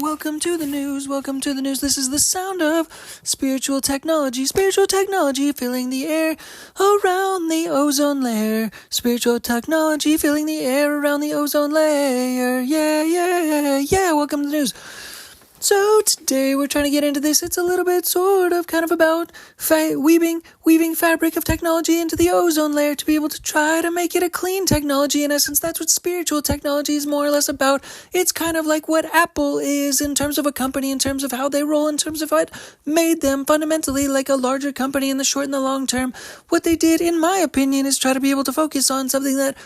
Welcome to the news. Welcome to the news. This is the sound of spiritual technology. Spiritual technology filling the air around the ozone layer. Spiritual technology filling the air around the ozone layer. Yeah. Welcome to the news. So today we're trying to get into this. It's a little bit sort of kind of about weaving fabric of technology into the ozone layer to be able to try to make it a clean technology. In essence, that's what spiritual technology is more or less about. It's kind of like what Apple is in terms of a company, in terms of how they roll, in terms of what made them fundamentally like a larger company in the short and the long term. What they did, in my opinion, is try to be able to focus on something that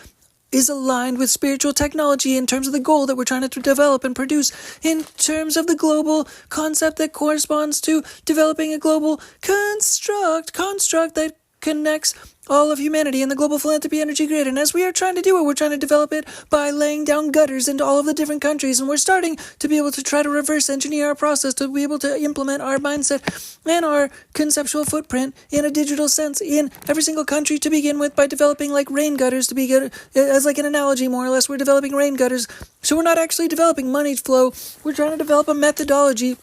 is aligned with spiritual technology in terms of the goal that we're trying to develop and produce, in terms of the global concept that corresponds to developing a global construct that connects all of humanity in the global philanthropy energy grid. And as we are trying to do it, we're trying to develop it by laying down gutters into all of the different countries. And we're starting to be able to try to reverse engineer our process to be able to implement our mindset and our conceptual footprint in a digital sense in every single country to begin with, by developing like rain gutters to begin as like an analogy, more or less. We're developing rain gutters. So we're not actually developing money flow. We're trying to develop a methodology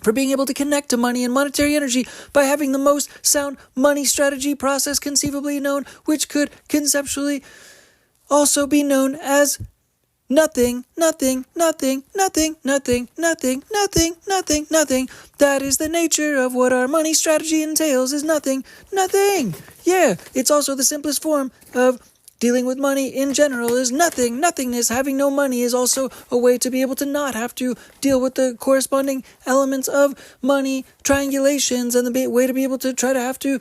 for being able to connect to money and monetary energy by having the most sound money strategy process conceivably known, which could conceptually also be known as nothing. That is the nature of what our money strategy entails, is nothing. Yeah, it's also the simplest form of dealing with money in general is nothing. Nothingness. Having no money is also a way to be able to not have to deal with the corresponding elements of money triangulations, and the way to be able to try to have to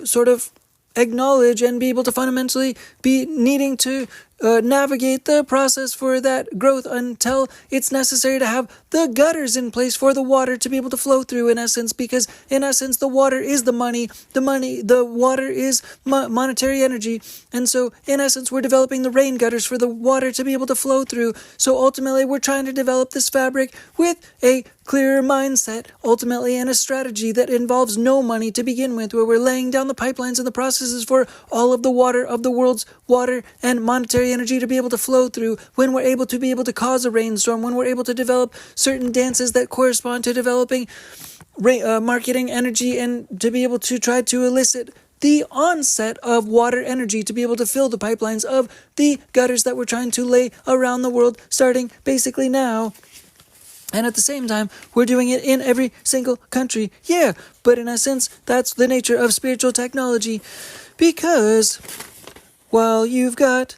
sort of acknowledge and be able to fundamentally be needing to navigate the process for that growth until it's necessary to have the gutters in place for the water to be able to flow through, in essence, because in essence the water is the water is monetary energy. And so in essence we're developing the rain gutters for the water to be able to flow through. So ultimately we're trying to develop this fabric with a clearer mindset, ultimately, and a strategy that involves no money to begin with, where we're laying down the pipelines and the processes for all of the water of the world's water and monetary energy to be able to flow through, when we're able to be able to cause a rainstorm, when we're able to develop certain dances that correspond to developing marketing energy, and to be able to try to elicit the onset of water energy to be able to fill the pipelines of the gutters that we're trying to lay around the world, starting basically now. And at the same time, we're doing it in every single country. Yeah, but in essence, that's the nature of spiritual technology. Because while you've got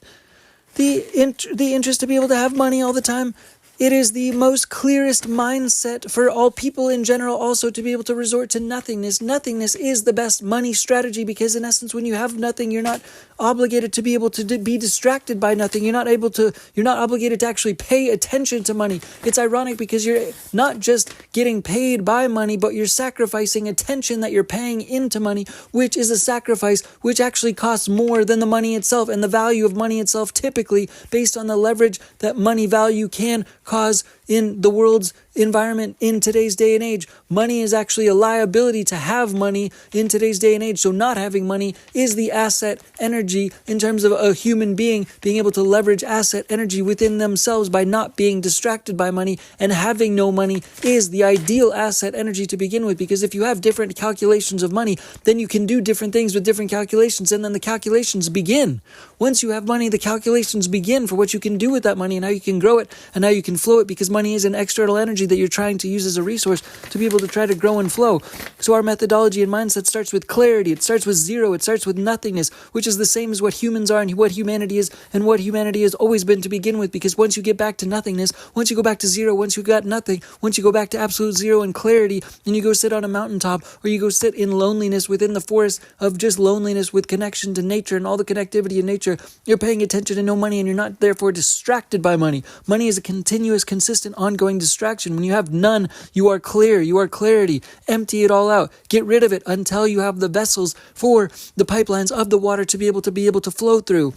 the interest to be able to have money all the time, it is the most clearest mindset for all people in general also to be able to resort to nothingness. Nothingness is the best money strategy, because in essence, when you have nothing, you're not obligated to be able to be distracted by nothing. You're not obligated to actually pay attention to money. It's ironic because you're not just getting paid by money, but you're sacrificing attention that you're paying into money, which is a sacrifice which actually costs more than the money itself, and the value of money itself, typically based on the leverage that money value can cause in the world's environment in today's day and age. Money is actually a liability to have money in today's day and age. So not having money is the asset energy in terms of a human being being able to leverage asset energy within themselves by not being distracted by money. And having no money is the ideal asset energy to begin with, because if you have different calculations of money, then you can do different things with different calculations, and then the calculations begin. Once you have money, the calculations begin for what you can do with that money and how you can grow it and how you can flow it, because money is an external energy that you're trying to use as a resource to be able to try to grow and flow. So our methodology and mindset starts with clarity. It starts with zero. It starts with nothingness, which is the same as what humans are and what humanity is and what humanity has always been to begin with. Because once you get back to nothingness, once you go back to zero, once you got nothing, once you go back to absolute zero and clarity, and you go sit on a mountaintop, or you go sit in loneliness within the forest of just loneliness with connection to nature and all the connectivity in nature, you're paying attention to no money, and you're not therefore distracted by money. Money is a continuous, consistent, ongoing distraction. When you have none, you are clear. You are clarity. Empty it all out. Get rid of it until you have the vessels for the pipelines of the water to be able to flow through.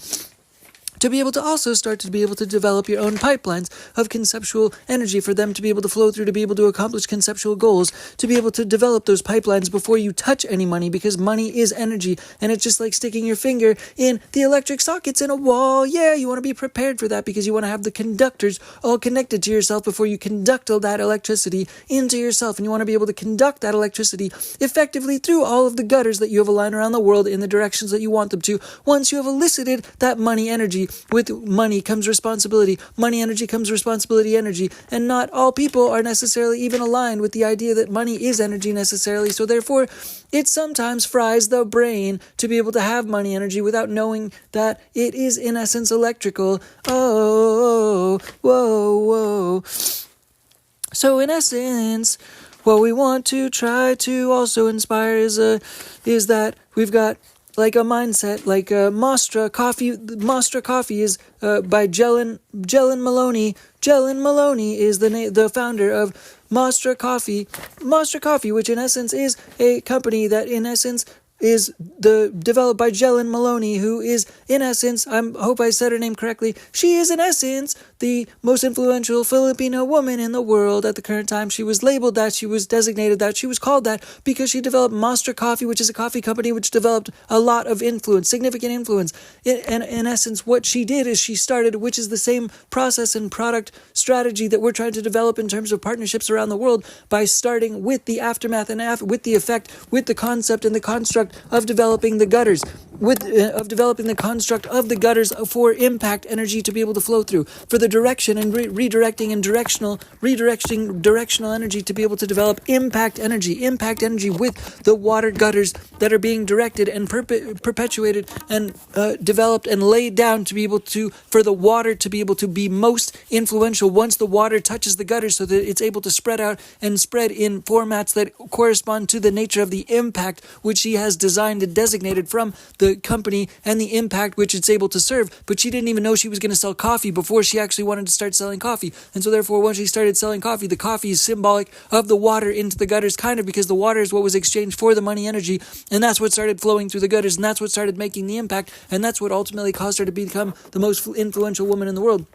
to be able to also start to be able to develop your own pipelines of conceptual energy for them to be able to flow through, to be able to accomplish conceptual goals, to be able to develop those pipelines before you touch any money, because money is energy, and it's just like sticking your finger in the electric sockets in a wall. Yeah, you want to be prepared for that because you want to have the conductors all connected to yourself before you conduct all that electricity into yourself, and you want to be able to conduct that electricity effectively through all of the gutters that you have aligned around the world in the directions that you want them to. Once you have elicited that money energy, with money comes responsibility. Money energy comes responsibility energy. And not all people are necessarily even aligned with the idea that money is energy necessarily. So therefore, it sometimes fries the brain to be able to have money energy without knowing that it is in essence electrical. Oh, whoa, whoa. So in essence, what we want to try to also inspire is that we've got like a mindset, like Mostra Coffee. Mostra Coffee is by Jelen Maloney. Jelen Maloney is the founder of Mostra Coffee. Mostra Coffee, which in essence is a company that in essence is developed by Jelen Maloney, who is in essence, I hope I said her name correctly, she is in essence the most influential Filipino woman in the world at the current time. She was labeled that, she was designated that, she was called that because she developed Monster Coffee, which is a coffee company which developed a lot of influence, significant influence. And in essence, what she did is she started, which is the same process and product strategy that we're trying to develop in terms of partnerships around the world, by starting with the aftermath and with the effect, with the concept and the construct of developing the gutters, of developing the construct of the gutters for impact energy to be able to flow through, for the direction and redirecting directional energy to be able to develop impact energy with the water gutters that are being directed and perpetuated and developed and laid down to be able to, for the water to be able to be most influential once the water touches the gutters, so that it's able to spread out and spread in formats that correspond to the nature of the impact which she has designed and designated from the company and the impact which it's able to serve. But she didn't even know she was going to sell coffee before she actually wanted to start selling coffee. And so therefore, once she started selling coffee, the coffee is symbolic of the water into the gutters, kind of, because the water is what was exchanged for the money energy, and that's what started flowing through the gutters, and that's what started making the impact, and that's what ultimately caused her to become the most influential woman in the world.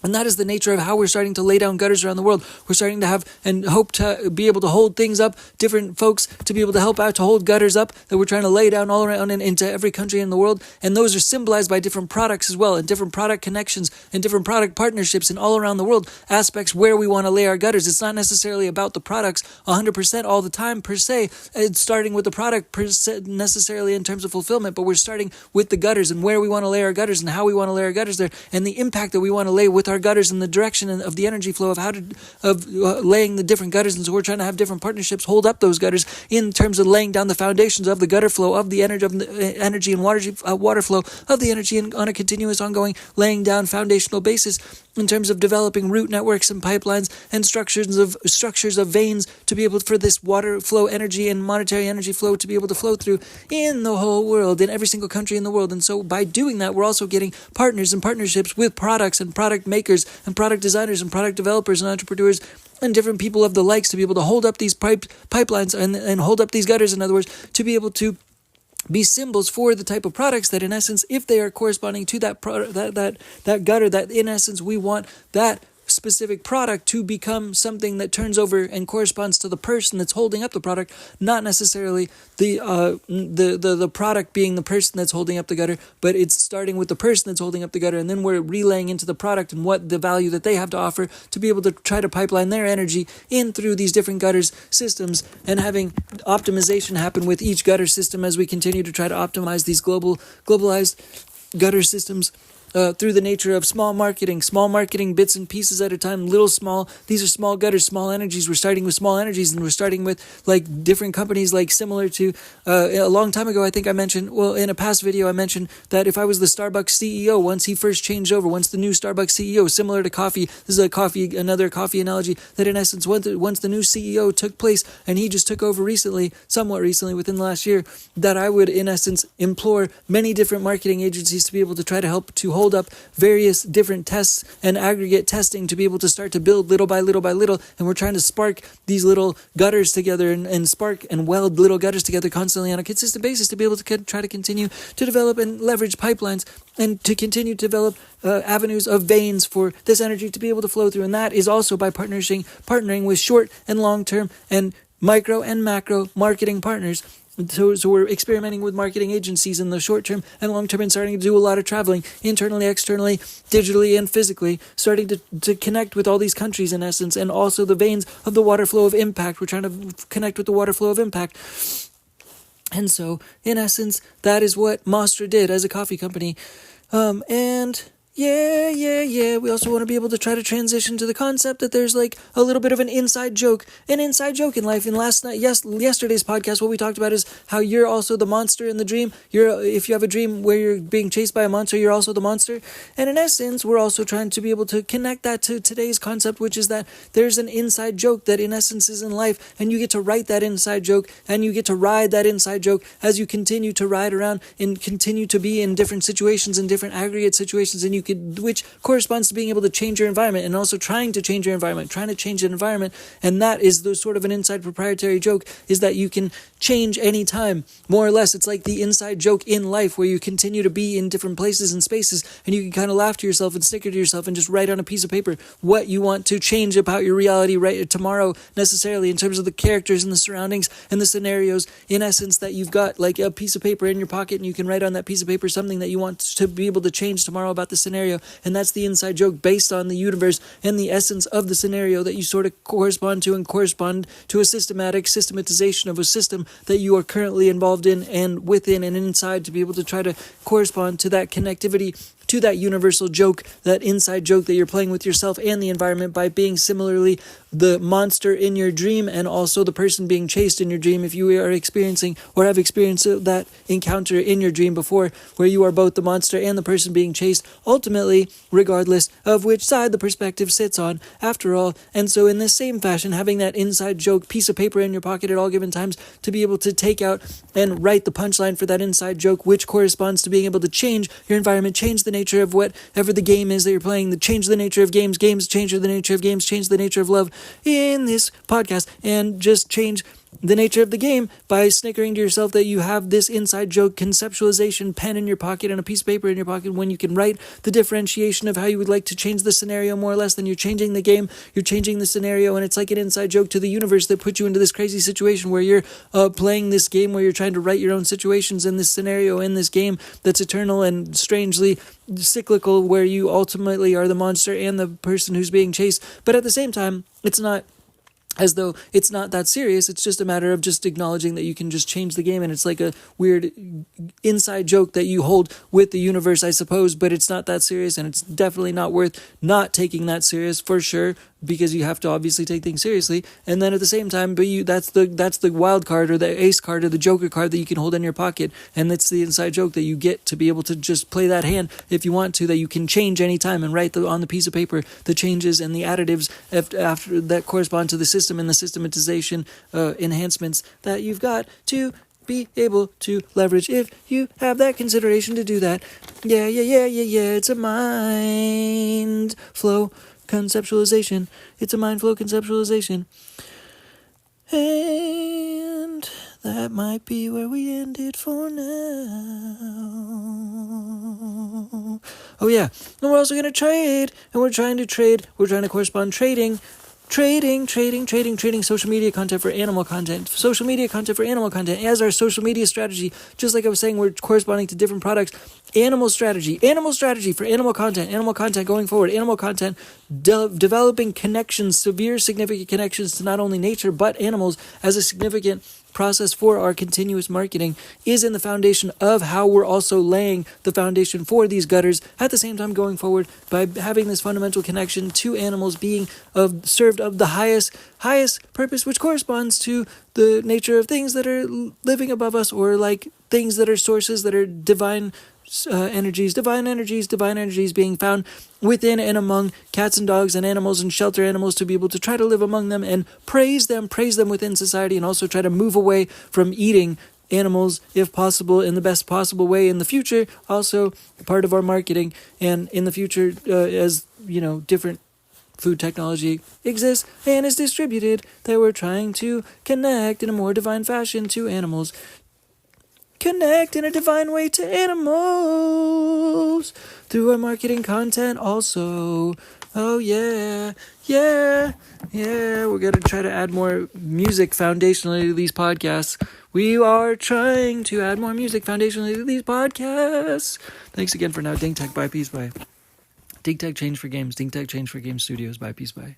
And that is the nature of how we're starting to lay down gutters around the world. We're starting to have and hope to be able to hold things up, different folks to be able to help out to hold gutters up that we're trying to lay down all around and into every country in the world. And those are symbolized by different products as well, and different product connections and different product partnerships and all around the world aspects where we want to lay our gutters. It's not necessarily about the products 100% all the time per se. It's starting with the product per se necessarily in terms of fulfillment, but we're starting with the gutters and where we want to lay our gutters and how we want to lay our gutters there, and the impact that we want to lay with our gutters and the direction of the energy flow of laying the different gutters. And so we're trying to have different partnerships hold up those gutters in terms of laying down the foundations of the gutter flow, of the energy and water flow of the energy, and on a continuous ongoing laying down foundational basis in terms of developing root networks and pipelines and structures of veins to be able for this water flow energy and monetary energy flow to be able to flow through in the whole world, in every single country in the world. And so by doing that, we're also getting partners and partnerships with products and product makers and product designers and product developers and entrepreneurs and different people of the likes to be able to hold up these pipelines and hold up these gutters, in other words, to be able to be symbols for the type of products that in essence, if they are corresponding to that product, that gutter, that in essence we want that specific product to become something that turns over and corresponds to the person that's holding up the product, not necessarily the product being the person that's holding up the gutter, but it's starting with the person that's holding up the gutter, and then we're relaying into the product and what the value that they have to offer to be able to try to pipeline their energy in through these different gutters systems, and having optimization happen with each gutter system as we continue to try to optimize these globalized gutter systems. Through the nature of small marketing bits and pieces at a time, these are small gutters, small energies. We're starting with small energies, and we're starting with like different companies, like similar to a long time ago, I think I mentioned, in a past video, I mentioned that if I was the Starbucks CEO, once he first changed over, once the new Starbucks CEO, similar to coffee, this is another coffee analogy, that in essence, once the new CEO took place, and he just took over somewhat recently, within the last year, that I would in essence implore many different marketing agencies to be able to try to help to hold hold up various different tests and aggregate testing to be able to start to build little by little by little. And we're trying to spark these little gutters together and spark and weld little gutters together constantly on a consistent basis to be able to try to continue to develop and leverage pipelines and to continue to develop avenues of veins for this energy to be able to flow through. And that is also by partnering with short and long-term and micro and macro marketing partners. So we're experimenting with marketing agencies in the short term and long term and starting to do a lot of traveling internally, externally, digitally, and physically, starting to connect with all these countries in essence, and also the veins of the water flow of impact. We're trying to connect with the water flow of impact. And so, in essence, that is what Mostra did as a coffee company. We also want to be able to try to transition to the concept that there's like a little bit of an inside joke in life. In yesterday's podcast, what we talked about is how you're also the monster in the dream. If you have a dream where you're being chased by a monster, you're also the monster. And in essence, we're also trying to be able to connect that to today's concept, which is that there's an inside joke that in essence is in life, and you get to write that inside joke, and you get to ride that inside joke as you continue to ride around and continue to be in different situations, in different aggregate situations, and which corresponds to being able to change your environment and also trying to change your environment, trying to change an environment. And that is the sort of an inside proprietary joke, is that you can change anytime, more or less. It's like the inside joke in life where you continue to be in different places and spaces, and you can kind of laugh to yourself and snicker to yourself and just write on a piece of paper what you want to change about your reality right tomorrow, necessarily, in terms of the characters and the surroundings and the scenarios. In essence, that you've got like a piece of paper in your pocket, and you can write on that piece of paper something that you want to be able to change tomorrow about the scenario. And that's the inside joke based on the universe and the essence of the scenario that you sort of correspond to, and correspond to a systematization of a system that you are currently involved in and within and inside, to be able to try to correspond to that connectivity, to that universal joke, that inside joke that you're playing with yourself and the environment by being similarly the monster in your dream and also the person being chased in your dream. If you are experiencing or have experienced that encounter in your dream before, where you are both the monster and the person being chased, ultimately, regardless of which side the perspective sits on, after all. And so in this same fashion, having that inside joke piece of paper in your pocket at all given times to be able to take out and write the punchline for that inside joke, which corresponds to being able to change your environment, change the nature of whatever the game is that you're playing, change the nature of games, change the nature of games, change the nature of love in this podcast, and just change the nature of the game by snickering to yourself that you have this inside joke conceptualization pen in your pocket and a piece of paper in your pocket, when you can write the differentiation of how you would like to change the scenario, more or less. Then you're changing the game, you're changing the scenario, and it's like an inside joke to the universe that put you into this crazy situation where you're playing this game where you're trying to write your own situations in this scenario, in this game that's eternal and strangely cyclical, where you ultimately are the monster and the person who's being chased. But at the same time, it's not as though it's not that serious. It's just a matter of just acknowledging that you can just change the game, and it's like a weird inside joke that you hold with the universe, I suppose, but it's not that serious, and it's definitely not worth not taking that serious, for sure, because you have to obviously take things seriously. And then at the same time, but that's the wild card or the ace card or the joker card that you can hold in your pocket, and that's the inside joke that you get to be able to just play that hand if you want to, that you can change anytime and write on the piece of paper the changes and the additives after that correspond to the system and the systematization enhancements that you've got to be able to leverage if you have that consideration to do that. Yeah, it's a mind flow conceptualization. It's a mind flow conceptualization. And that might be where we end it for now. Oh yeah, and we're also going to trade, and we're trying to correspond trading social media content for animal content. Social media content for animal content as our social media strategy. Just like I was saying, we're corresponding to different products. Animal strategy for animal content going forward, animal content, developing connections, severe significant connections to not only nature but animals as a significant process for our continuous marketing is in the foundation of how we're also laying the foundation for these gutters at the same time going forward by having this fundamental connection to animals being served of the highest purpose, which corresponds to the nature of things that are living above us, or like things that are sources that are divine energies being found within and among cats and dogs and animals and shelter animals, to be able to try to live among them and praise them within society, and also try to move away from eating animals, if possible, in the best possible way in the future. Also, part of our marketing, and in the future, as different food technology exists and is distributed, that we're trying to connect in a more divine fashion to animals. Connect in a divine way to animals through our marketing content also. Oh yeah. We're going to try to add more music foundationally to these podcasts. We are trying to add more music foundationally to these podcasts. Thanks again for now. Ding Tech by Peace by. Ding Tech Change for Games. Ding Tech Change for Games Studios by Peace by.